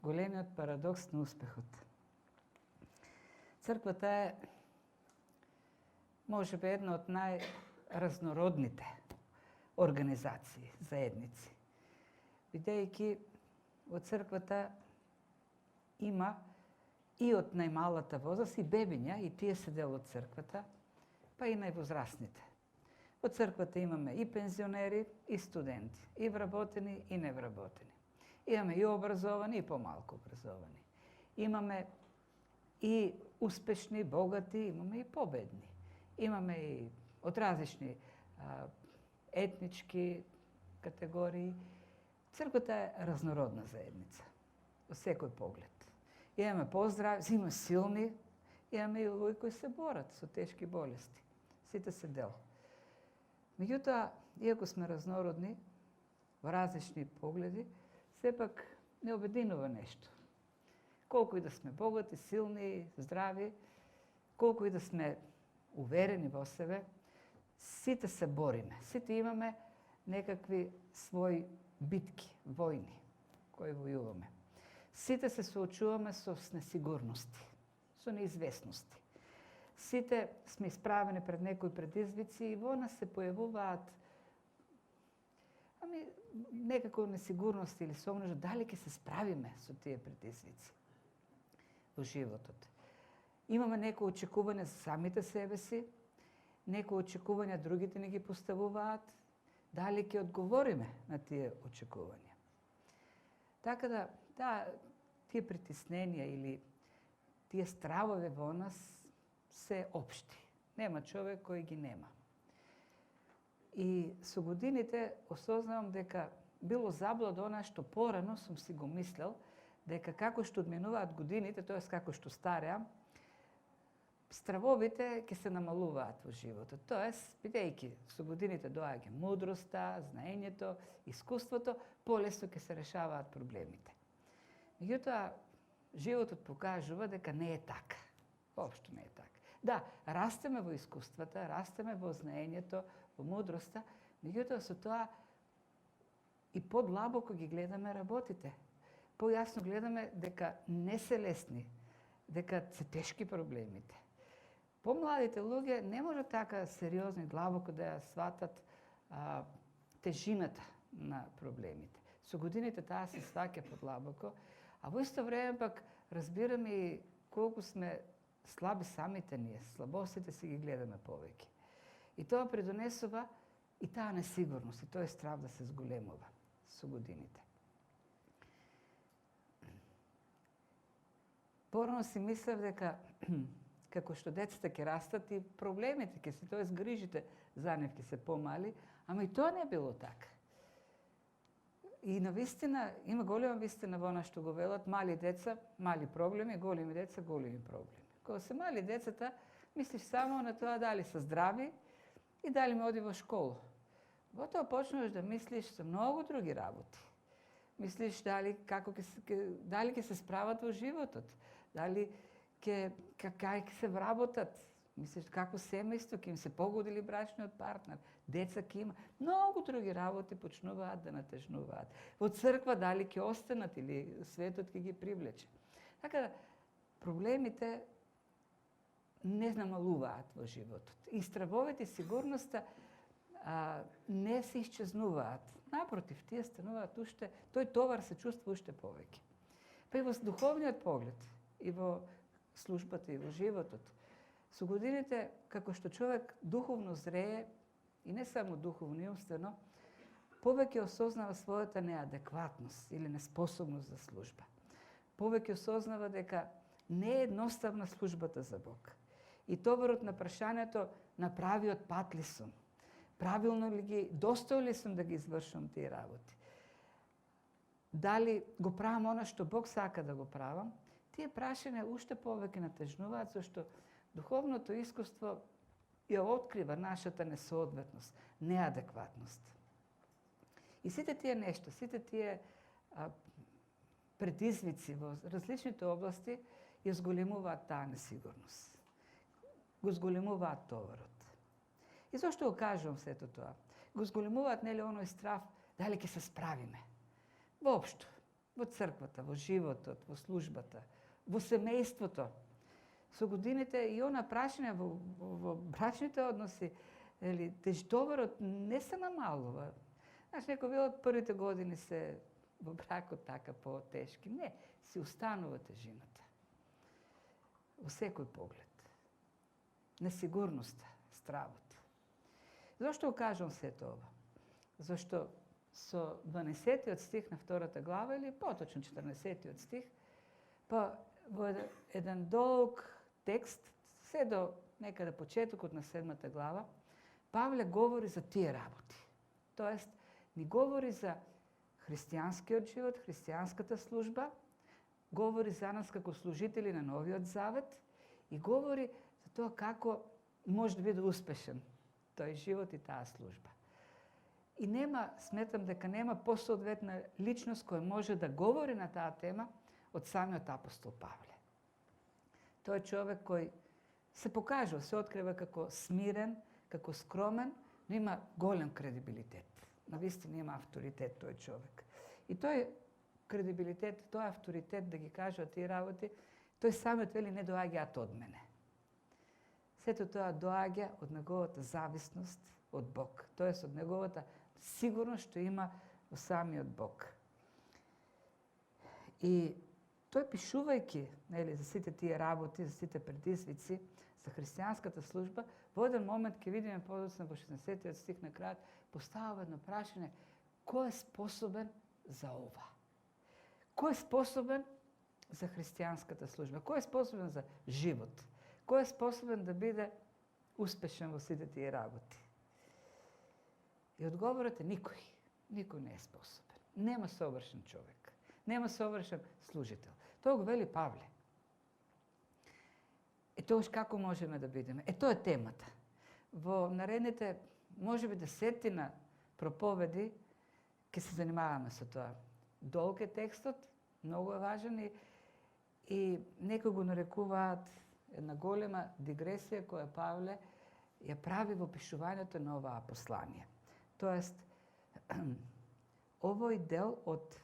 големиот парадокс на успехот. Црквата е можеби една од најразнородните организации, заедници. Бидејќи во црквата има и од најмалата возраст и бебиња, и тие се дел од црквата, па и највозрастните. Во црквата имаме и пензионери, и студенти, и вработени, и невработени. Имаме и образовани, и помалку образовани. Имаме и успешни, богати, имаме и победни. Имаме и од различни етнички категории. Црквата е разнородна заедница, во секој поглед. Имаме поздрави, имаме силни, имаме и луѓе кои се борат со тешки болести. Сите се дел. Меѓутоа, иако сме разнородни во различни погледи, сепак не обединува нешто. Колку и да сме богати, силни, здрави, колку и да сме уверени во себе, сите се бориме. Сите имаме некакви своји битки, војни, кои војуваме. Сите се соочуваме со несигурности, со неизвестности. Сите сме исправени пред некои предизвици и во нас се појавуваат некако несигурност или сомнеж дали ќе се справиме со тие предизвици во животот. Имаме некои очекувања за самите себе си, некои очекувања другите ни ги поставуваат, дали ќе одговориме на тие очекувања. Така да, тие притесненија или тие стравови во нас се општи. Нема човек кој ги нема. И со годините осознавам дека било заблуда она што порано сум си го мислел, дека како што одминуваат годините, тоест како што стареам, стравовите ќе се намалуваат во животот. Тоест, бидејќи со годините доаѓа мудроста, знаењето, искуството, полесно ќе се решаваат проблемите. Меѓутоа, животот покажува дека не е така. Воопшто не е така. Да, растеме во искуствата, растеме во знаењето, во мудроста, меѓутоа со тоа и подлабоко ги гледаме работите. Појасно гледаме дека не се лесни, дека се тешки проблемите. Помладите луѓе не може така сериозно и длабоко да ја сватат тежината на проблемите. Со годините таа се сваќа подлабоко, а во исто време пак разбираме и колку сме слаби самите ние, слабостите си ги гледаме повеќе. И тоа придонесува и таа несигурност, и тој страв да се зголемува со годините. Порано си мислев дека како што децата ќе растат и проблемите ќе се, тоест грижите за нив ќе се помали, ама и тоа не било така. И навистина, има голема вистина во она што го велат, мали деца, мали проблеми, големи деца, големи проблеми. Кога се мали децата, мислиш само на тоа дали се здрави и дали ме оди во школа. Во тоа почнуваш да мислиш за многу други работи. Мислиш дали ќе се справат во животот, дали ќе се вработат, мислиш како семејство, ќе им се погодили брачниот партнер, деца ќе има. Многу други работи почнуваат да натежнуваат. Во црква дали ќе останат или светот ќе ги привлече. Така да, проблемите не намалуваат во животот. И стравовете и сигурноста не се исчезнуваат. Напротив, тие стануваат уште, тој товар се чувствува уште повеќе. Па и во духовниот поглед, и во службата, и во животот. Со годините, како што човек духовно зрее, и не само духовно, и умствено, повеќе осознава својата неадекватност или неспособност за служба. Повеќе осознава дека не е едноставна службата за Бог. И товарот на прашањето на правиот пат ли сум? Правилно ли ги, достој ли сум да ги извршам тие работи? Дали го правам она што Бог сака да го правам? Тие прашања уште повеќе натежнуваат, зашто духовното искуство ја открива нашата несоодветност, неадекватност. И сите тие нешта, сите тие предизвици во различните области ја зголемуваат таа несигурност. Го зголемуваат товарот. И зошто го кажувам сето тоа? Го зголемуваат нели оној страв дали ќе се справиме. Воопшто. во црквата, во животот, во службата, во семејството. Со годините и она прашање во брачните односи, тежтоварот не се намалува. Знаеш, некој велат првите години се во бракот така по-тешки. Не, си устанува тежината. Во секој поглед. Несигурноста, стравот. Зошто кажам сето ова? Зашто со 12-тиот стих на втората глава, или поточно 14-тиот стих, па во еден долг текст, се до некаде почетокот на 7-та глава, Павле говори за тие работи. Тоест, ни говори за христијанскиот живот, христијанската служба, говори за нас како служители на Новиот Завет и говори за тоа како може да биде успешен тој живот и таа служба. И сметам дека нема посоодветна личност која може да говори на таа тема од самиот апостол Павле. Тој е човек кој се покажува, се открива како смирен, како скромен, но има голем кредибилитет. Навистина има авторитет тој човек. И тој кредибилитет, тој авторитет да ги кажува тие работи, тој самиот вели не доаѓаат од мене. Сето тоа доаѓа од неговата зависност од Бог, тоест од неговата сигурност што има во самиот Бог. И тој пишувајќи за сите тие работи, за сите предизвици, за христијанската служба, во еден момент ќе видиме подоцна во 16-тиот стих на крајот, поставува едно прашање: кој е способен за ова? Кој е способен за христијанската служба? Кој е способен за живот? Кој е способен да биде успешен во сите тие работи? И одговорот е никој. Никој не е способен. Нема совршен човек. Нема совршен служител. Тоа го вели Павле. Тоа како можеме да бидеме? Тоа е темата. Во наредните, можеби 10 проповеди, ќе се занимаваме со тоа. Долг е текстот, многу е важен и некои го нарекуваат една голема дигресија која Павле ја прави во пишувањето на оваа послание. Тоест, овој дел од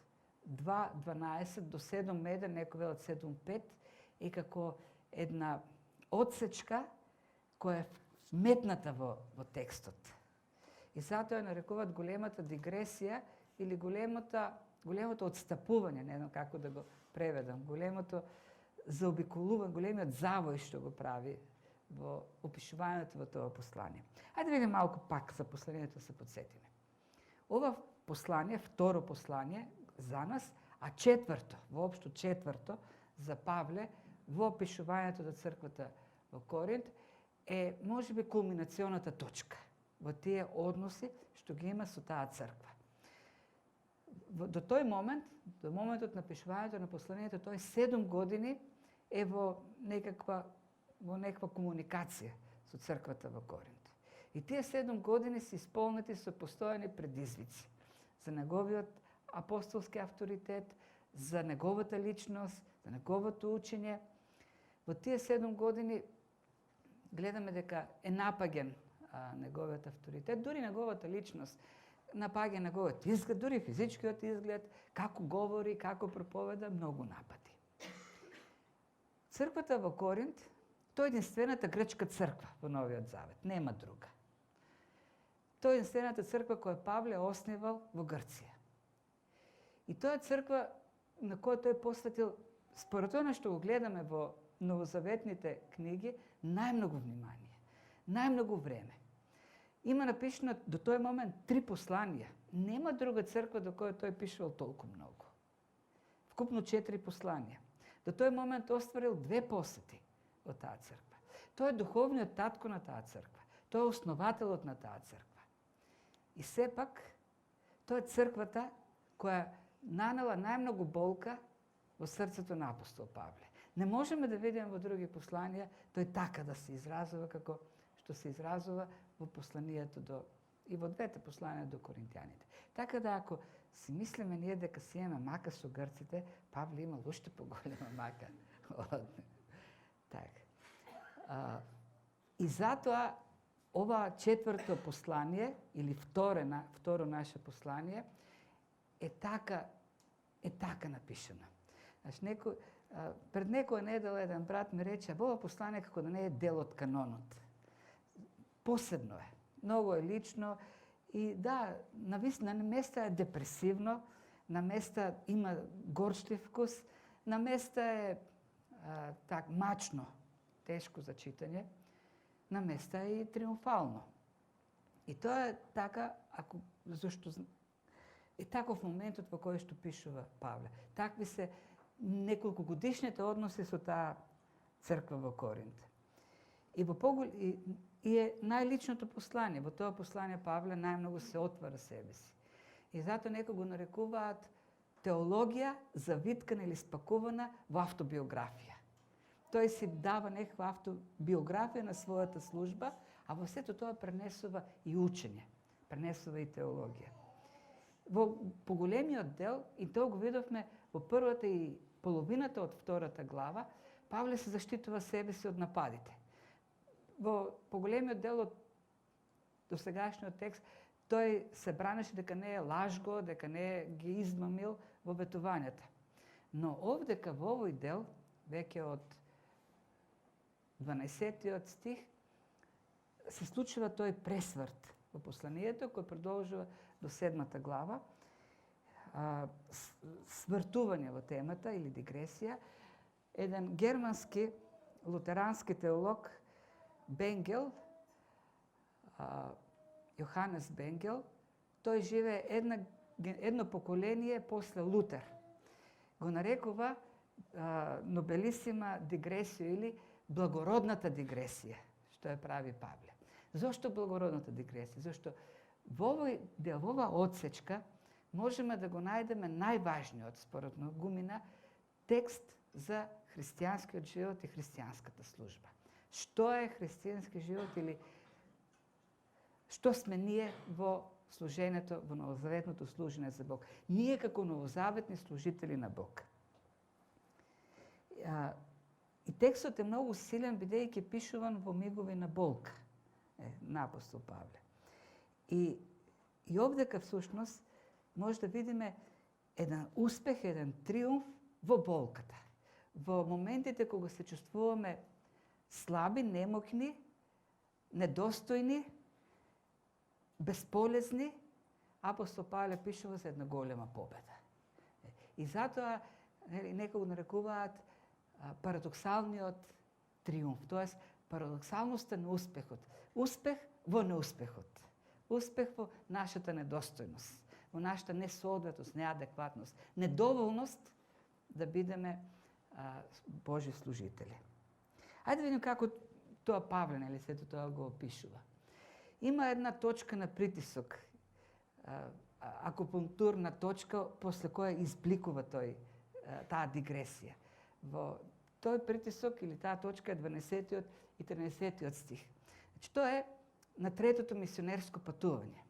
2.12 до 7.1, некој велат 7.5, е како една одсечка која е вметната во текстот. И затоа ја нарекуваат големата дигресија или големото отстапување, не знам како да го преведам, големото заобиколување, големиот завој што го прави во опишувањето во тоа послание. Ајде да видим малку пак за посланието се подсетиме. Ова послание, второ послание за нас, а четврто, воопшто четврто за Павле во опишувањето на црквата во Коринт е можеби кулминационата точка во тие односи што ги има со таа црква. До тој момент, до моментот на пишувањето на посланието, тој 7 години е во некаква комуникација со црквата во Коринт. И тие 7 години се исполнети со постојани предизвици за неговиот апостолски авторитет, за неговата личност, за неговото учење. Во тие 7 години гледаме дека е напаѓен неговиот авторитет, дури неговата личност, напаѓа неговиот изглед, дури физичкиот изглед, како говори, како проповеда, многу напади. Црквата во Коринт, тоа е единствената грчка црква во Новиот Завет, нема друга. Тоа е единствената црква која Павле основал во Грција. И тоа е црква на која тој посветил, според тоа што го гледаме во новозаветните книги, најмногу внимание, најмногу време. Има напишано до тој момент 3 посланија. Нема друга црква до која тој пишувал толку многу. Вкупно 4 посланија. До тој момент остварил 2 посети од таа црква. Тој е духовниот татко на таа црква. Тој е основателот на таа црква. И сепак, тоа е црквата која нанела најмногу болка во срцето на апостол Павле. Не можеме да видиме во други посланија тој така да се изразува како што се изразува во посланието и во двете посланија до коринтијаните. Така да ако си мислиме ние дека си имаме мака со грците, Павле имал уште поголема мака. И затоа ова четврто послание или второ наше послание е така е така напишано. Значи, пред некоја недела еден брат ми рече, ова послание како да не е дел од канонот. Посебно е. Многу е лично и да, на места е депресивно, на места има горчлив вкус, на места е мачно, тешко за читање, на места е и триумфално. И тоа е така, зашто е таков моментот во кој што пишува Павле. Такви се неколку годишните односи со таа црква во Коринт. И е најличното послание. Во тоа послание Павле најмногу се отвара себе си. И затоа некои го нарекуваат теологија завиткана или спакувана во автобиографија. Тој си дава некаква автобиографија на својата служба, а во сето тоа пренесува и учење, пренесува и теологија. Во поголемиот дел, и тоа го видовме во првата и половината од втората глава, Павле се заштитува себе си од нападите. Во поголемиот дел од досегашниот текст, тој се бранеше дека не е лажго, дека не ги измамил во ветувањата. Но овдека во овој дел, веќе од 12-тиот стих, се случува тој пресврт во посланието, кој продолжува до 7-та глава, свртување во темата или дигресија. Еден германски лутерански теолог Бенгел, Јоханес Бенгел, тој живее едно поколение после Лутер. Го нарекува нобелисима дигресија или благородната дигресија, што ја прави Павле. Зошто благородната дигресија? Зошто во овој дел, во оваа одсечка, можеме да го најдеме најважниот, според Гумина, текст за христијанскиот живот и христијанската служба. Што е христијански живот или што сме ние во служењето, во новозаветното служење за Бог? Ние како новозаветни служители на Бог. И текстот е многу силен, бидејќи пишуван во мигови на болка на апостол Павле. И овдека всушност може да видиме еден успех, еден триумф во болката. Во моментите кога се чувствуваме слаби, немокни, недостојни, безполезни, апостол Павле пишува за една голема победа. И затоа некои го нарекуваат парадоксалниот триумф, тоест парадоксалноста на успехот. Успех во неуспехот. Успех во нашата недостојност, во нашата несоодветност, неадекватност, недоволност да бидеме Божи служители. Ајде да видим како тоа Павле, или сето тоа го опишува. Има една точка на притисок, акупунктурна точка, после која избликува таа дигресија. Во тој притисок или таа точка е 12-тиот и 13-тиот стих. Значи, тоа е на третото мисионерско патување.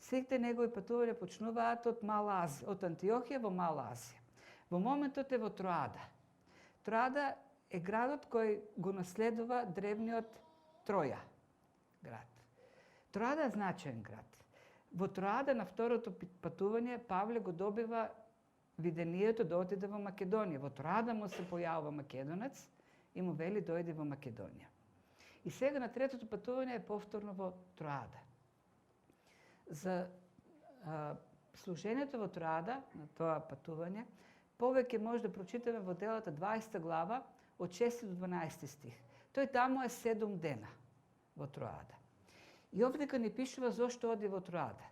Сите негови патувања почнуваат од Мала Азија, од Антиохија во Мала Азија. Во моментот е во Троада. Троада е градот кој го наследува древниот Троја град. Троада е значаен град. Во Троада на второто патување Павле го добива видението да отиде во Македонија. Во Троада му се појавува македонец и му вели дојди во Македонија. И сега на третото патување е повторно во Троада. За служењето во Троада, на тоа патување, повеќе може да прочитаме во делата 20 глава од 6 до 12 стих. Тој таму е 7 дена во Троада. И овдека ни пишува зошто оди во Троада.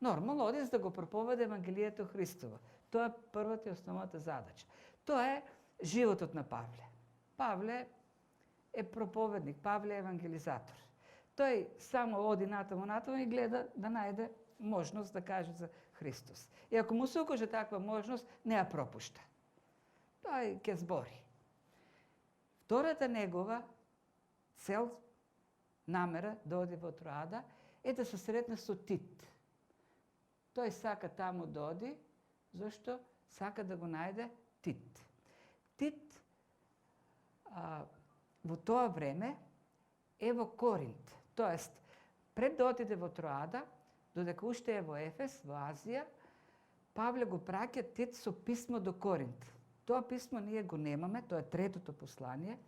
Нормално оди за да го проповеда Евангелието Христово. Тоа е првата и основната задача. Тоа е животот на Павле. Павле е проповедник, Павле е евангелизатор. Тој само оди натаму и гледа да најде можност да каже за Христос. И ако му се укаже таква можност, не ја пропушта. Тој ќе збори. Втората негова цел, намера да оди во Троада е да се сретне со Тит. Тој сака таму да оди, зашто сака да го најде Тит. Тит во тоа време е во Коринт. Тоест, пред да отиде во Троада, додека уште е во Ефес, во Азија, Павле го праќа тет со писмо до Коринт. Тоа писмо ние го немаме, тоа е третото послание.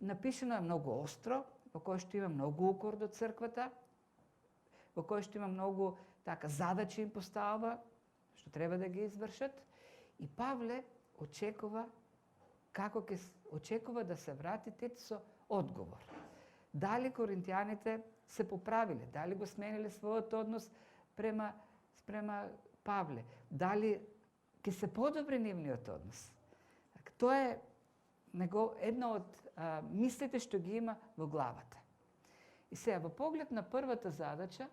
Напишено е многу остро, во кое што има многу укор до црквата, во кое што има многу задачи им поставува, што треба да ги извршат. И Павле очекува очекува да се врати тет со одговор. Дали коринтијаните се поправиле, дали го смениле својот однос према Павле, дали ќе се подобри нивниот однос. Тоа е една од мислите што ги има во главата. И сега, во поглед на првата задача,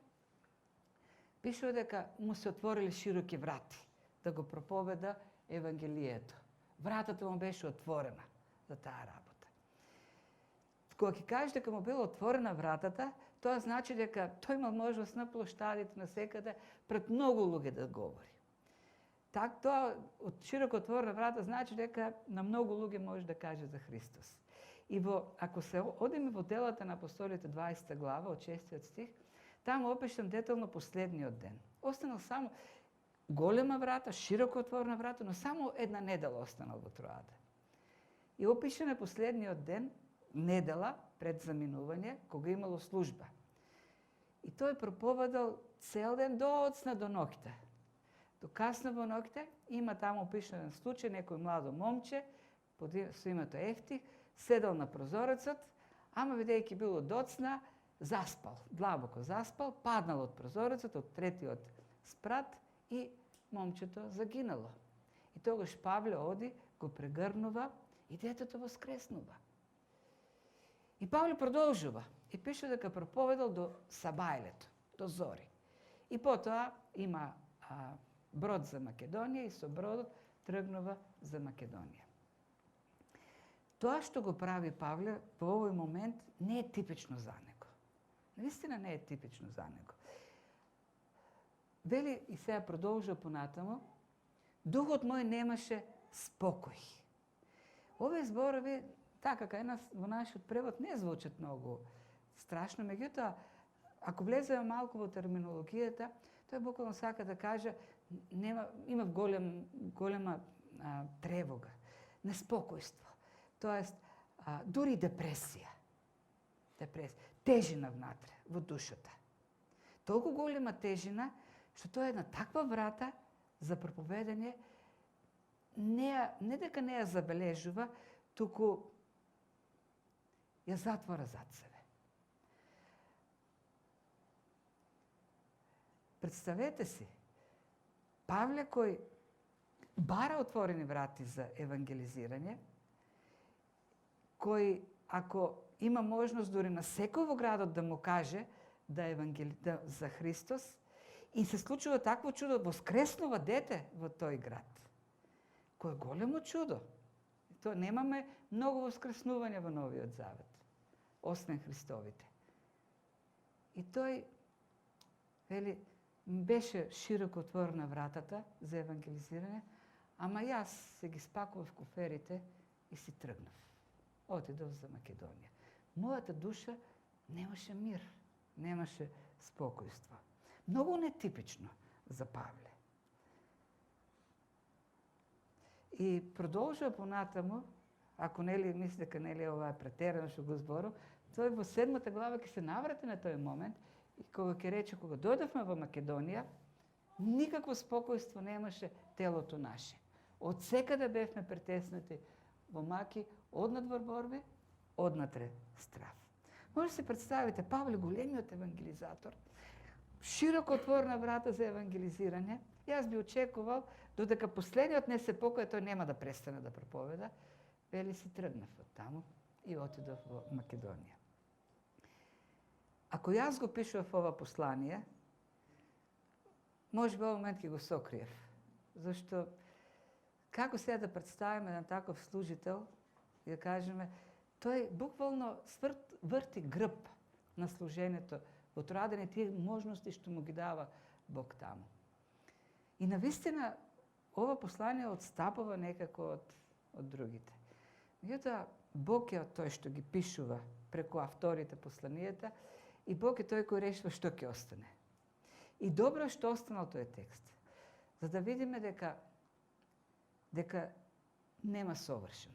пишува дека му се отвориле широки врати да го проповеда Евангелието. Вратата му беше отворена за таа работа. Кога ќе кажеш дека му била отворена вратата, тоа значи дека тој имал можност на плоштадите, на секаде, пред многу луѓе да говори. Тоа од широко отворена врата значи дека на многу луѓе може да каже за Христос. И ако се одиме во делата на апостолите 20 глава, од 6 стих, таму опишам детално последниот ден. Останал само голема врата, широко отворена врата, но само една недела останал во Троада. И опишаме последниот ден, недела пред заминување, кога имало служба. И тој проповедал цел ден до оцна до ноќта. До касно во ноќта има таму опишан случај, некој младо момче со името Ефтих седел на прозорецот, ама бидејќи било доцна, заспал, длабоко заспал, паднал од прозорецот, од третиот спрат и момчето загинало. И тогаш Павле оди, го прегрнува и детето воскреснува. И Павле продолжува и пише дека проповедал до сабајлето, до зори. И потоа има брод за Македонија и со бродот тргнува за Македонија. Тоа што го прави Павле во овој момент не е типично за него. Наистина не е типично за него. Вели и сега продолжува понатаму, духот мој немаше спокој. Овие зборови, така кај нас во нашиот превод не звучат многу страшно, меѓутоа, ако влеземе малку во терминологијата, тој буквално сака да каже има голема тревога, неспокојство. Тоест, дури депресија, тежина внатре, во душата. Толку голема тежина, што тоа е една таква врата за проповедање, не дека не ја забележува, туку ја затвора зад себе. Представете си, Павле кој бара отворени врати за евангелизирање, кој ако има можност дури на секој во градот да му каже за Христос, и се случува такво чудо, воскреснува дете во тој град. Кој е големо чудо. То немаме многу воскреснувања во Новиот Завет, освен Христовите. И тој, вели, беше широко отворена вратата за евангелизирање, ама јас се ги спакував куферите и си тргнав. Отидов за Македонија. Мојата душа немаше мир, немаше спокојство. Многу нетипично за Павле. И продолжува понатаму, ако мисли дека ова е претерано што го зборам, тој во 7 глава ќе се наврати на тој момент и кога ќе рече, кога дојдовме во Македонија, никакво спокојство немаше телото наше. Од секаде бевме претеснати во маки, однадвор борби, однатре страв. Може да се представите, Павле, големиот евангелизатор, широко отворена врата за евангелизирање. Јас би очекувал, додека последниот не се покаја, тој нема да престане да проповеда. Вели си тргнав од таму и отидов во Македонија. Ако јас го пишував ова послание, може би овој момент ќе го сокриев. Зашто, како сега да представиме еден таков служител и да кажеме, тој буквално врти грб на служењето во Троаден и тие можности што му ги дава Бог таму. И навистина, ова послание отстапува некако од другите. Меѓутоа, Бог е тој што ги пишува преку авторите посланијата и Бог е тој кој решава што ќе остане. И добро што останал тој текст. за да видиме дека нема совршен.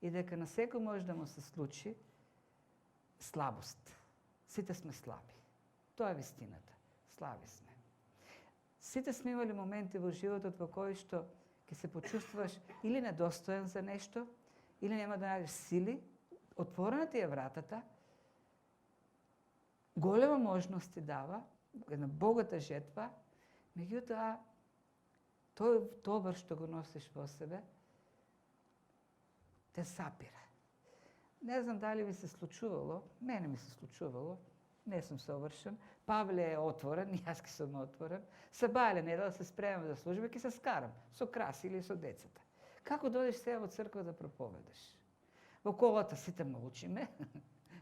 И дека на секој може да му се случи слабост. Сите сме слаби. Тоа е вистината. Слаби сме. Сите сме имали моменти во животот во кои што ќе се почувствуваш или недостоен за нешто, или нема да најдеш сили. Отворена ти е вратата, голема можност ти дава, една богата жетва, меѓутоа тој товар што го носиш во себе те сапира. Не знам дали ви се случувало, мене ми се случувало, не сум совршен, Павле е отворен, јас ки сум отворен, сабајле недела се спремам за служба, ки се скарам со краси или со децата. Како додеш сега во црква да проповедаш? Во колата сите молчиме,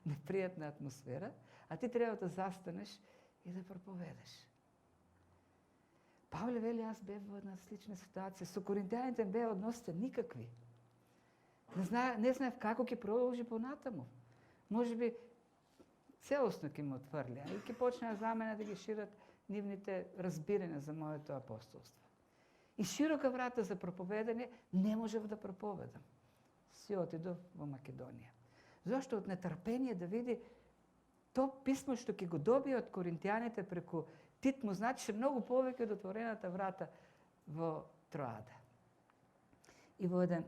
непријатна атмосфера, а ти треба да застанеш и да проповедаш. Павле вели, аз бев во една слична ситуација. Со коринтијаните беа односите никакви. Не знаев како ќе продолжи понатаму. Може би целосно ќе ме отврля и ќе почнеа за мене да ги шират нивните разбирања за моето апостолство. И широка врата за проповедање не можев да проповедам. Си отидов во Македонија. Зошто од нетрпение да види то писмо што ќе го добие од коринтијаните преку Тит му значи многу повеќе од отворената врата во Троада. И во еден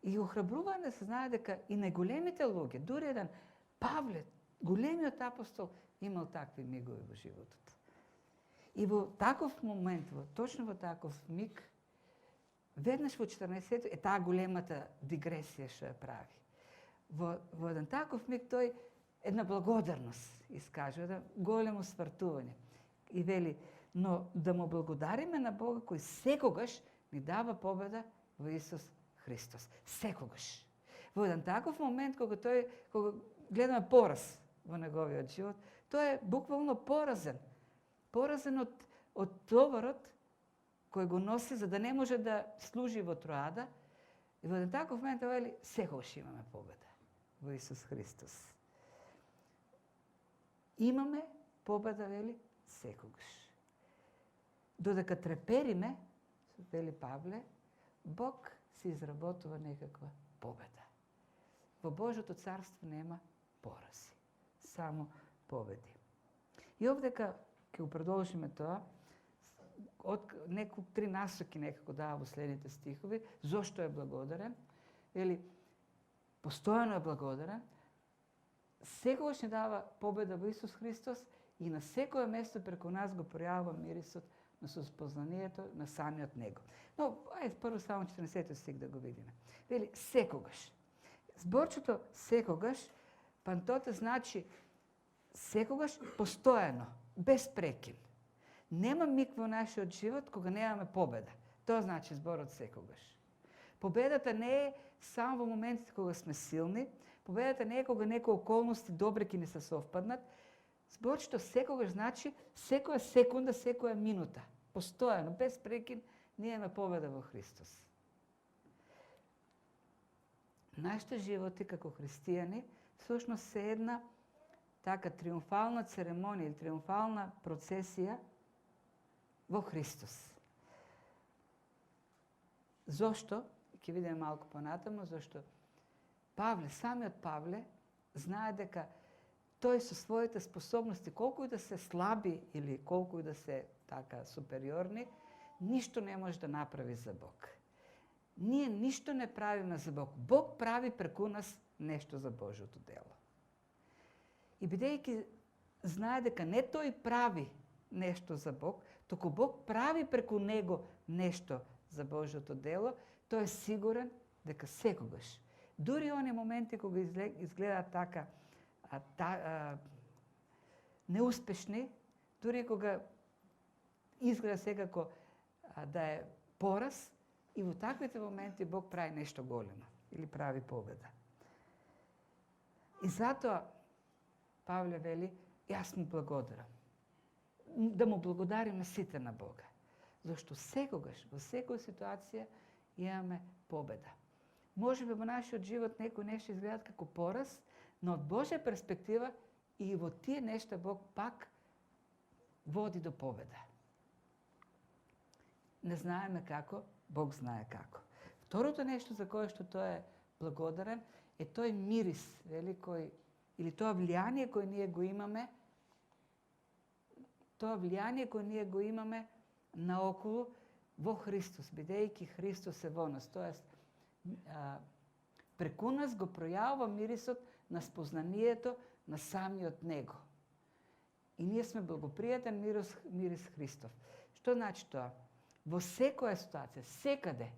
и охрабрува да се знае дека и најголемите луѓе, дури еден Павле, големиот апостол, имал такви мигови во животот. И во таков момент, точно во таков миг, веднаш во 14 е таа големата дигресија што ја прави. Во еден таков миг тој една благодарност искажува, едно големо свртување. И вели, но да му благодариме на Бога кој секогаш ни дава победа во Исус Христос. Секогаш. Во еден таков момент кога гледаме пораз во неговиот живот, тој е буквално поразен. Поразен од товарот кој го носи за да не може да служи во Троада. И во еден таков момент вели, секогаш имаме победа во Исус Христос. Имаме победа, вели, секогаш. Додека трепериме, вели Павле, Бог се изработува некаква победа. Во Божото царство нема порази, само победи. И овдека ќе го продолжиме тоа, три насоки некако дава во следните стихови, зошто е благодарен, вели, постојано е благодарен, секогаш ни дава победа во Исус Христос и на секое место преку нас го пројавува мирисот на спознанието на самиот Него. Но, ајде прво само 14 стих да го видиме. Вели, секогаш. Зборчето секогаш, пантоте значи секогаш постојано, без прекин. Нема миг во нашиот живот кога немаме победа. Тоа значи зборот секогаш. Победата не е само во моментите кога сме силни, победата не е кога некои околности добри ќе ни се совпаднат. Зборчето секогаш значи секоја секунда, секоја минута. Постојано, без прекин, ние имаме победа во Христос. Нашите животи како христијани всушност се една така триумфална церемонија или триумфална процесија во Христос. Зошто? Ќе видиме малку понатаму, зашто самиот Павле знае дека тој со своите способности, колку и да се слаби или колку и да се така супериорни, ништо не може да направи за Бог. Ние ништо не правиме за Бог. Бог прави преку нас нешто за Божјото дело. И бидејќи знае дека не тој прави нешто за Бог, туку Бог прави преку него нешто за Божјото дело, тој е сигурен дека секогаш, дури оние моменти кога изгледаат така неуспешни, дури кога изгледа секако да е пораз, и во таквите моменти Бог прави нешто големо или прави победа. И затоа Павле вели, јас му благодарам. Да му благодариме сите на Бога. Зашто секогаш, во секоја ситуација имаме победа. Може би во нашиот живот некои нешто изгледаат како пораз, но од Божја перспектива и во тие нешта Бог пак води до победа. не знаеме како, Бог знае како. Второто нешто за кое што тој е благодарен е тој мирис, вели, или тоа влијание кој ние го имаме, наоколу во Христос, бидејќи Христос е во нас. Тоест, преку нас го пројавува мирисот на спознанието на самиот Него. И ние сме благопријатен мирис Христов. Што значи тоа? Во секоја ситуација, секаде,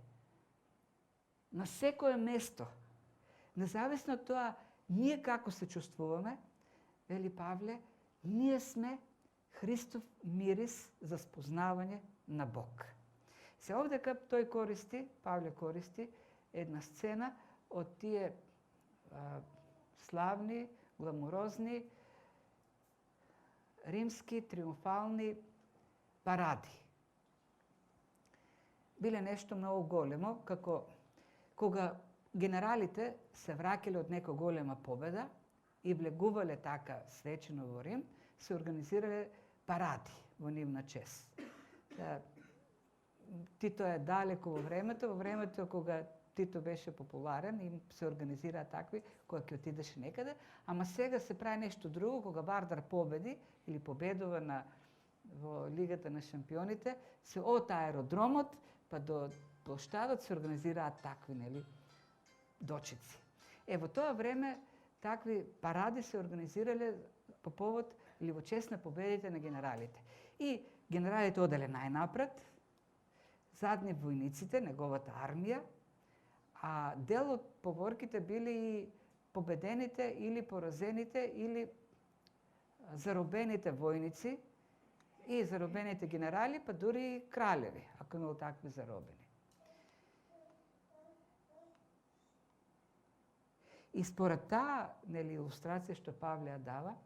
на секое место, независно од тоа ние како се чувствуваме, вели Павле, ние сме Христов мирис за спознавање на Бог. Се овдека Павле користи една сцена од тие славни, гламурозни, римски, триумфални паради. Биле нешто многу големо, како кога генералите се враќале од нека голема победа и влегувале така свечено во Рим, се организирале паради во нивна чест. Тито е далеко во времето кога Тито беше популарен и се организираа такви кои ќе отидеше некаде, ама сега се прави нешто друго, кога Вардар победи или победува во Лигата на шампионите, се од аеродромот па до плоштадот се организираат такви, нели, дочици. Во тоа време такви паради се организирале по повод или во чест на победите на генералите. И генералите оделе најнапред, задни војниците, неговата армија, а дел од поборките били и победените или поразените или заробените војници и заробените генерали, па дури и кралеви, ако имало такви заробени. И според таа илустрација што Павле ја дава,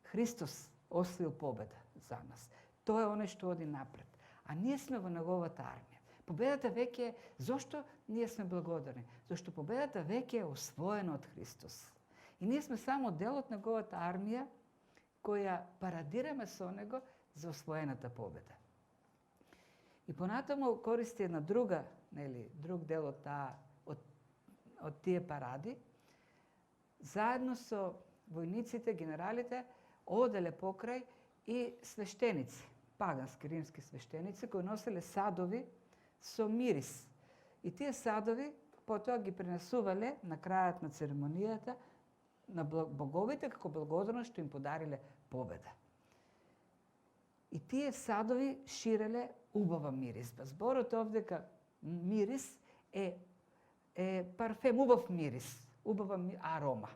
Христос освоил победа за нас. Тоа е оне што оди напред. А ние сме во неговата армија. Победата веќе е, зошто ние сме благодарни? Зошто победата веќе е освоена од Христос. И ние сме само дел од неговата армија, која парадираме со него за освоената победа. И понатаму користи една друг дел од тие паради, заедно со војниците, генералите, оделе покрај и свештеници, пагански римски свештеници, кои носеле садови со мирис. И тие садови потоа ги пренесувале на крајот на церемонијата на боговите како благодарност што им подариле победа. И тие садови ширеле убава миризба. Зборот овдека мирис е парфем, убав мирис, убава арома.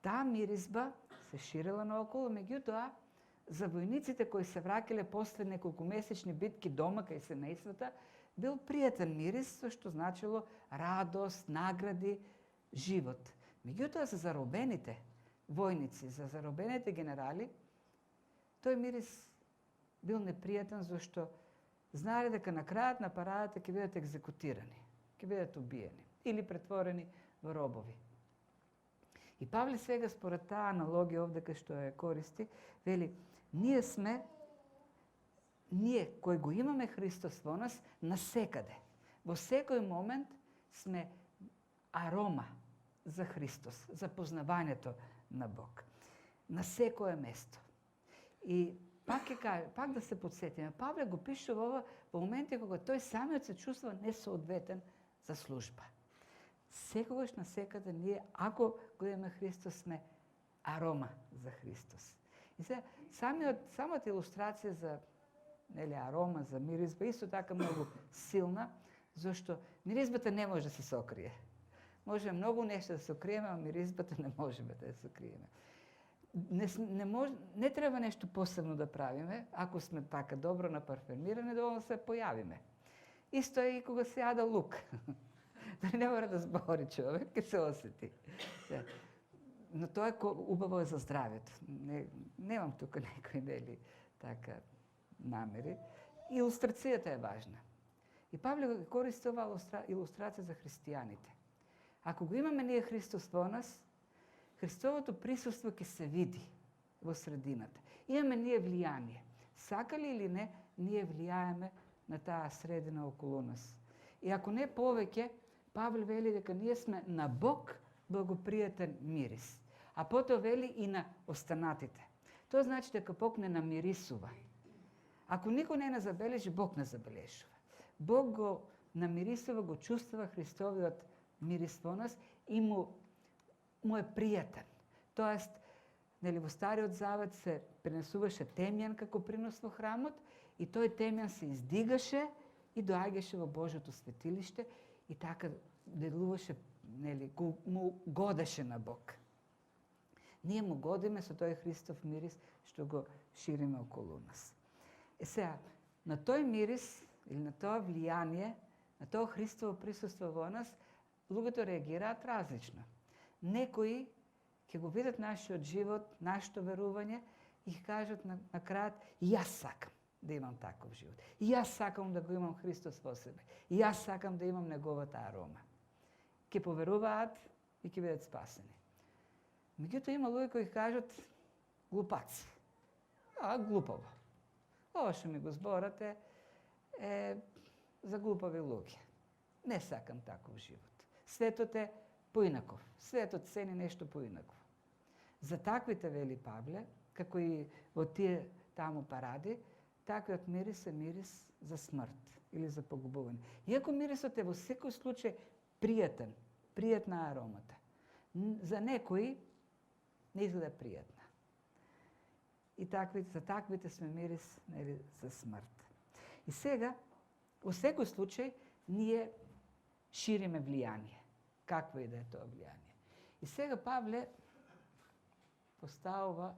Таа миризба се ширела наоколу, меѓутоа, за војниците кои се враќале после неколку месечни битки дома кај семејствата, бил пријатен мирис, што значило радост, награди, живот. Меѓутоа, за заробените војници, за заробените генерали, тој мирис бил непријатен, зашто знаеле дека на крајот на парадата ќе бидат екзекутирани, ќе бидат убиени или претворени во робови. И Павле сега според таа аналогија овдека што ја користи, вели, ние кои го имаме Христос во нас, насекаде, во секој момент сме арома за Христос, за познавањето на Бог. На секое место. И пак да се подсетиме, Павле го пишува ова во моменти кога тој самиот се чувствува несоодветен за служба. Секогаш насекаде ние, ако го имаме Христос, сме арома за Христос. И сега, самата илустрација за арома, за миризба, исто така многу силна, зашто миризбата не може да се сокрие. Може многу нешто да се сокриеме, а миризбата не можеме да ја сокриеме. Не треба нешто посебно да правиме, ако сме така добро напарфемирани, доволно се појавиме. Исто е и кога се јада лук. Не мора да збори човек, ќе се осети. Но тоа е убаво за здравјето. Немам тука некои така намери. Илустрацијата е важна. И Павле користи оваа илустрација за христијаните. Ако го имаме ние Христос во нас, Христовото присуство ќе се види во средината. Имаме ние влијание. Сакали или не, ние влијаеме на таа средина околу нас. И ако не повеќе, Павле вели дека ние сме на Бог благопријатен мирис. А потоа вели и на останатите. Тоа значи дека Бог не намирисува. Ако никој не забележи, Бог не забележува. Бог го намирисува, го чувствува Христовиот мирис во нас и му е пријатен. Тоест, нели, во Стариот Завет се пренесуваше темјан како принос во храмот и тој темјан се издигаше и доаѓаше во Божјото светилиште и така делуваше, нели, му годеше на Бог. Ние му годиме со тој Христов мирис што го шириме околу нас. Сега, на тој мирис или на тоа влијание, на тоа Христово присуство во нас, луѓето реагираат различно. Некои ќе го видат нашиот живот, нашето верување и ќе кажат на крајот: и јас сакам да имам таков живот. И јас сакам да го имам Христос во себе. И јас сакам да имам неговата арома. Ќе поверуваат и ќе бидат спасени. Меѓутоа има луѓе кои кажат: глупаци. Глупаво. Ова што ми го зборате е за глупави луѓе. Не сакам таков живот. Светот е поинаков. Светот цени нешто поинакво. За таквите, вели Павле, како и во тие таму паради, таквиот мирис е мирис за смрт или за погубување. Иако мирисот е во секој случај пријатен, пријатна аромата. За некои не изгледа пријатна. И за таквите сме мирис, нели, за смрт. И сега, во секој случај, ние шириме влијание. Какво и да е тоа влијание. И сега Павле поставува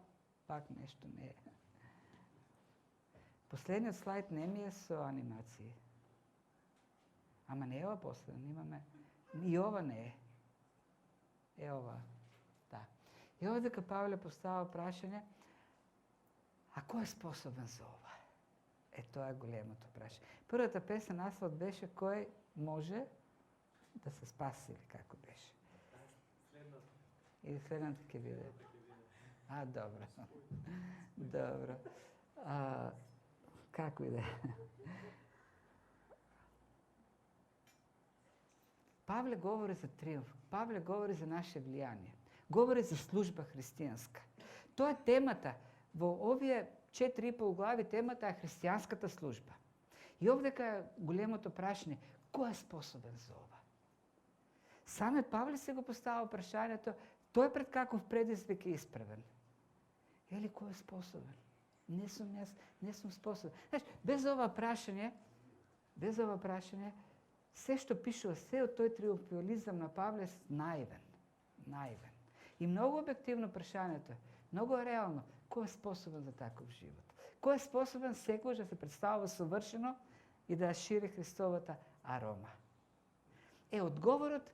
пак нешто не е. Последниот слайд не ми е со анимации. Ама не е ова последно, имаме... И ова не е. Е ова. Да. И ова дека Павле поставува прашање: а кој е способен за ова? Е, тоа е големото прашање. Првата песен наслов беше: кој може да се спаси, или како беше? Следната. Или следната ќе биде? Добро. Добро. Како и да е. Павле говори за триумф. Павле говори за наше влијание. Говори за служба христијанска. Тоа е темата. Во овие 4,5 глави темата е христијанската служба. И овдека е големото прашање: кој е способен за ова? Самиот Павле се го поставува прашањето, тој пред каков предизвик е исправен. Ели, кој е способен? Не сум способен. Знаеш, без ова прашање, се што пишува, се од тој триумфализам на Павле е наивен. И многу објективно прашањето, многу реално, кој е способен за таков живот? Кој е способен секој да се представува совршено и да шири Христовата арома? Одговорот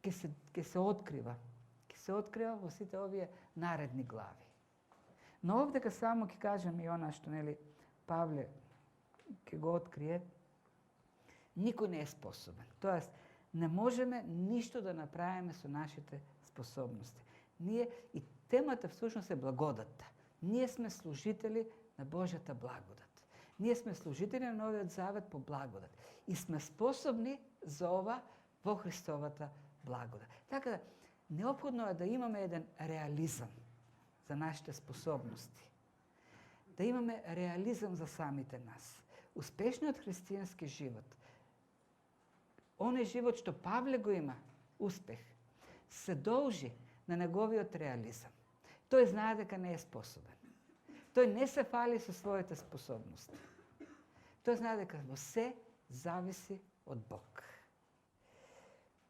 ќе се открива. Ќе се открива во сите овие наредни глави. Но овдека само ќе кажам и она што, нели, Павле ќе го открие. Никој не е способен. Тоест, не можеме ништо да направиме со нашите способности. И темата всушност е благодатта. Ние сме служители на Божјата благодат. Ние сме служители на Новиот Завет по благодат. И сме способни за ова во Христовата благодат. Така да, неопходно е да имаме еден реализам за нашите способности. Да имаме реализам за самите нас. Успешниот христијански живот, оној живот што Павле го има, успех, се должи на неговиот реализам. Тој знае дека не е способен. Тој не се фали со своите способности. Тој знае дека во се зависи од Бог.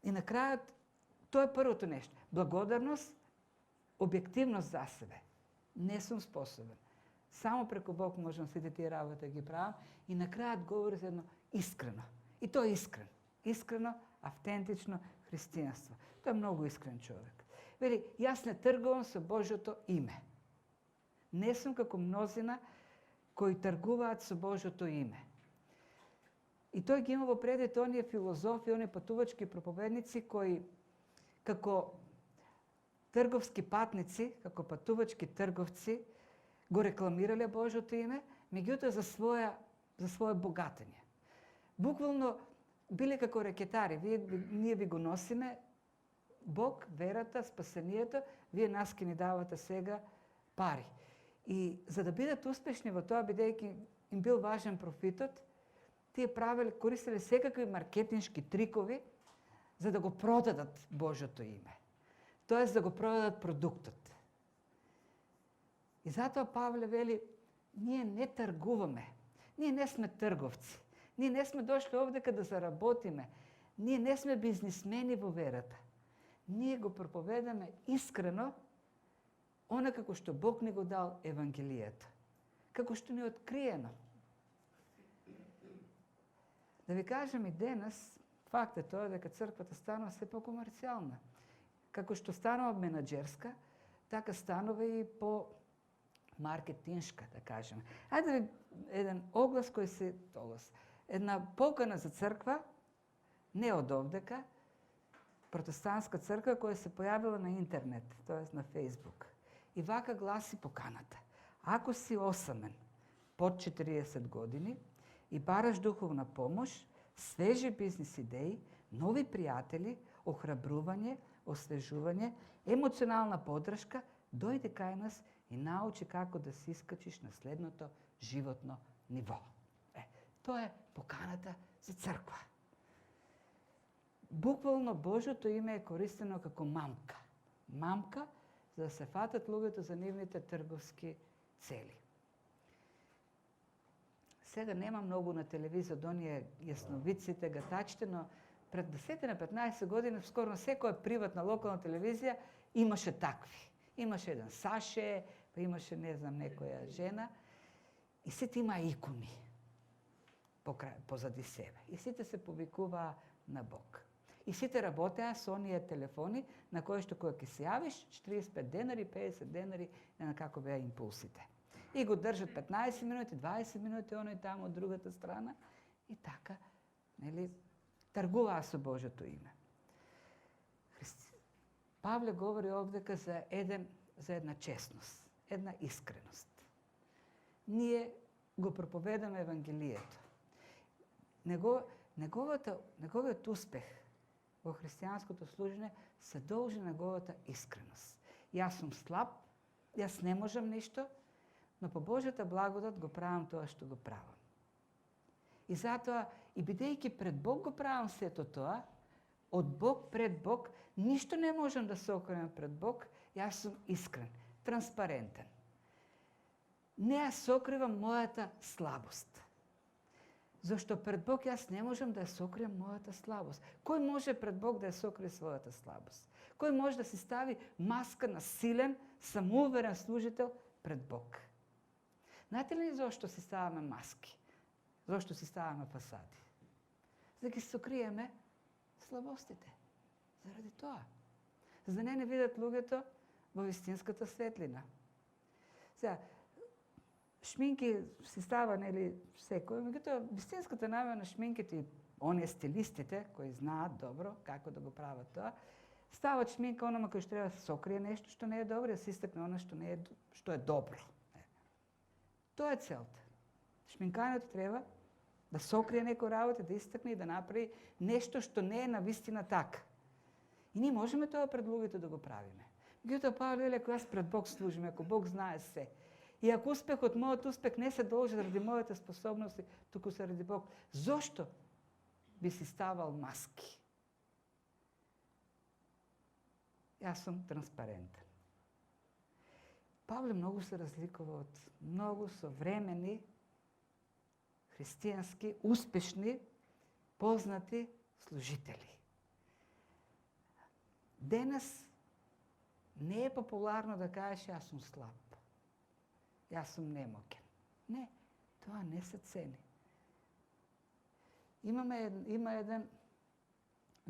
И на крајот, тоа е првото нешто. Благодарност, објективност за себе. Не сум способен. Само преку Бог можам сите тие работи да ги правам. И на крајот говори за едно искрено. И тоа е искрено, автентично христијанство. Тој е многу искрен човек. Вели, јас не тргувам со Божјото име. Не сум како мнозина кои тргуваат со Божјото име. И тој ги има во предите оние филозофи, оние патувачки проповедници кои како трговски патници, како патувачки трговци, го рекламирале Божјото име, меѓутоа за свое богатење. Буквално биле како рекетари. Ние ви го носиме Бог, верата, спасението, вие нас ке ни давате сега пари. И за да бидат успешни во тоа, бидејќи им бил важен профитот, тие користеле секакви маркетиншки трикови за да го продадат Божјото име. Тоест да го продадат продуктот. И затоа Павле вели, ние не тргуваме. Ние не сме трговци. Ние не сме дошли овдека да заработиме. Ние не сме бизнисмени во верата. Ние го проповедаме искрено, она како што Бог ни го дал Евангелието. Како што ни е откриено. Да ви кажем и денес, факт е тоа дека црквата станува се по-комерцијална. Како што станува менаџерска, така станува и по-маркетиншка, да кажем. Ајде еден оглас една покана за црква, не од овдека, протестантска црква која се појавила на интернет, т.е. на Фейсбук. И вака гласи поканата. Ако си осамен под 40 години и бараш духовна помош, свежи бизнес идеи, нови пријатели, охрабрување, освежување, емоционална поддршка, дојди кај нас и научи како да се искачиш на следното животно ниво. Тоа е поканата за црква. Буквално Божјото име е користено како мамка. Мамка, за да се фатат луѓето за нивните трговски цели. Сега нема многу на телевизија од оние јасновиците, гатачите, но пред 10-15 години скоро на секоја приватна локална телевизија имаше такви. Имаше еден Саше, па имаше, не знам, некоја жена. И сите има икони позади себе. И сите се повикуваа на Бог. И сите работеа со оние телефони на кои што кога ќе се јавиш, 45 денари, 50 денари, на како беа импулсите. И го држат 15 минути, 20 минути, оној таму од другата страна. И така, нели, тргуваа со Божјото име. Павле говори овдека за една честност, една искреност. Ние го проповедаме Евангелието. Неговиот успех во христијанското служење се должи на неговата искреност. Јас сум слаб, јас не можам ништо, но по Божјата благодат го правам тоа што го правам. И затоа, и бидејќи пред Бог го правам сето тоа, од Бог пред Бог, ништо не можам да се окренам пред Бог, јас сум искрен, транспарентен. Не ја сокривам мојата слабост. Зашто пред Бог јас не можам да ја сокрием мојата слабост. Кој може пред Бог да ја сокрие својата слабост? Кој може да си стави маска на силен, самоуверен служител пред Бог? Знаете ли зашто си ставаме маски? Зашто си ставаме фасади? За да ги сокриеме слабостите. Заради тоа. За да не видат луѓето во вистинската светлина. Сега, шминки си става, нели, секој, меѓутоа вистинската намера на шминките и оние стилистите кои знаат добро како да го прават тоа, стават шминка онома кој што треба да се сокрие нешто што не е добро, да се истакне оно што е добро. Тоа е целта. Шминкањето треба да сокрие некој работа, да истакне и да направи нешто што не е на вистина така. И ние можеме тоа пред луѓето да го правиме. Меѓутоа Павле вели, ако јас пред Бог служим, ако Бог знае се, и ако мојот успех не се должи заради моите способности, туку заради Бог, зошто би си ставал маски? Јас сум транспарентен. Павле многу се разликува од многу современи, христијански, успешни, познати служители. Денес не е популарно да кажеш јас сум слаб. Јас сум немокен. Не, тоа не се цени. Има еден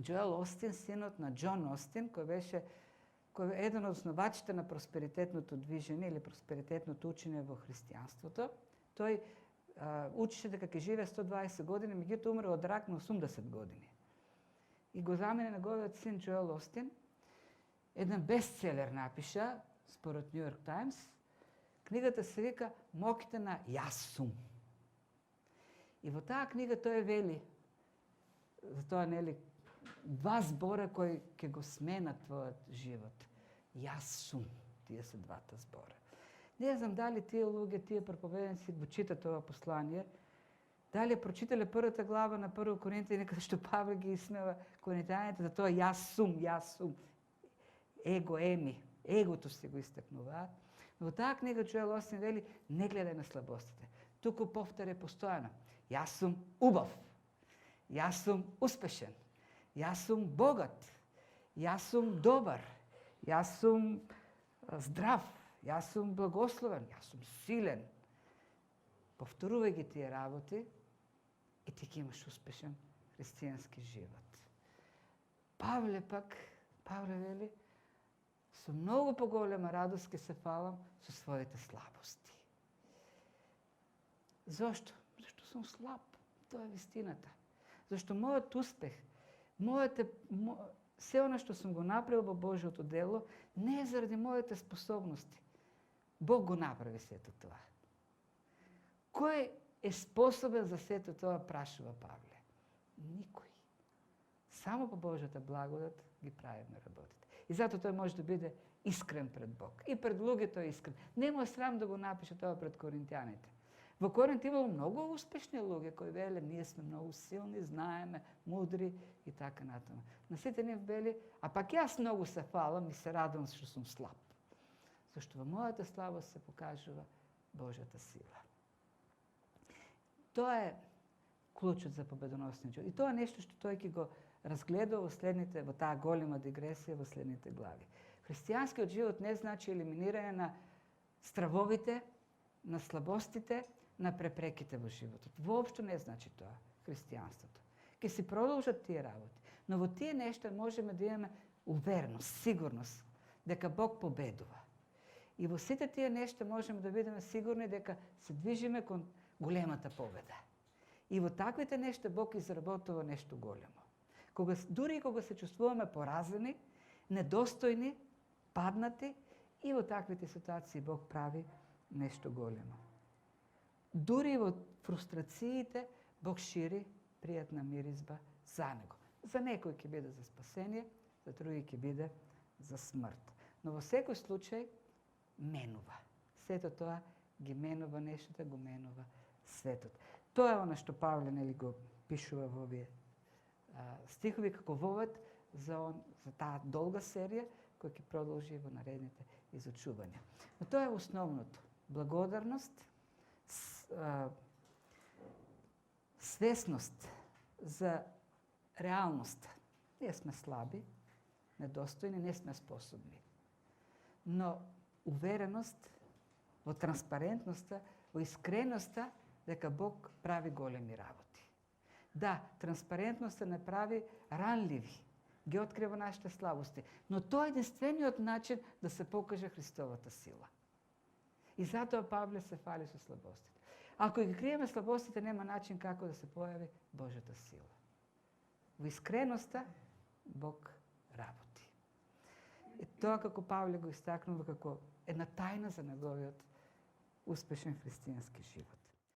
Джоел Остин, синот на Џон Остин, кој е еден од основачите на просперитетното движење или просперитетното учење во христијанството. Тој учеше дека ќе живее 120 години, меѓутоа умре од рак на 80 години. И го замени неговиот син Джоел Остин, еден бестселер напиша, според Нью Йорк Таймс. Книгата се вика "Моките на јас сум". И во таа книга тој вели, затоа нели два збора кои ќе го сменат твојот живот. Јас сум, тие се двата збора. Не знам дали тие луѓе, тие проповедници го читат ова послание, дали прочитале првата глава на 1 Коринтијани, каде што Павле ги исмева коринтијаните за тоа јас сум, его еми, егото си го истакнуваат. Но во таа книга Джоел Остин вели, не гледај на слабостите, туку повтарај постојано. Јас сум убав, јас сум успешен, јас сум богат, јас сум добар, јас сум здрав, јас сум благословен, јас сум силен. Повторувај ги тие работи и ти ќе имаш успешен христијански живот. Павле вели, со многу поголема радост ќе се фалам со своите слабости. Зошто? Зашто сум слаб. Тоа е вистината. Зашто мојот успех, се оно што сум го направил во Божјото дело, не е заради моите способности. Бог го направи сето тоа. Кој е способен за сето тоа, прашува Павле? Никој. Само по Божјата благодат ги правиме работите. И затоа тој може да биде искрен пред Бог. И пред луѓето е искрен. Не му е срам да го напише тоа пред коринтијаните. Во Коринт имало многу успешни луѓе кои веле, ние сме многу силни, знаеме, мудри и така натаму. На сите нив вели, а пак јас многу се фалам и се радувам што сум слаб. Зашто во мојата слабост се покажува Божјата сила. Тоа е клучот за победоносниот живот. И тоа е нешто што тој ќе го разгледа во таа голема дигресија во следните глави. Христијанскиот живот не значи елиминирање на стравовите, на слабостите, на препреките во животот. Воопшто не значи тоа христијанството. Ќе си продолжат тие работи, но во тие нешта можеме да имаме увереност, сигурност дека Бог победува. И во сите тие нешта можеме да бидеме сигурни дека се движиме кон големата победа. И во таквите нешта Бог изработува нешто големо. Дури кога се чувствуваме поразени, недостојни, паднати, и во таквите ситуации Бог прави нешто големо. Дури во фрустрациите Бог шири пријатна миризба за него. За некој ќе биде за спасение, за други ќе биде за смрт. Но во секој случај менува. Сето тоа ги менува нештата, го менува светот. Тоа е оно што Павле го пишува во овие стихови како вовед за таа долга серија која ќе продолжи во наредните изучувања. Но тоа е основното. Благодарност, свесност за реалноста. Ние сме слаби, недостојни, не сме способни. Но увереност во транспарентноста, во искреноста дека Бог прави големи работи. Да, транспарентноста не прави ранливи, ги открива нашите слабости, но тоа е единствениот начин да се покаже Христовата сила. И затоа Павле се фали со слабостите. Ако ги криеме слабостите, нема начин како да се појави Божјата сила. Во искреноста Бог работи. И тоа како Павле го истакнува како една тајна за неговиот успешен христијански живот.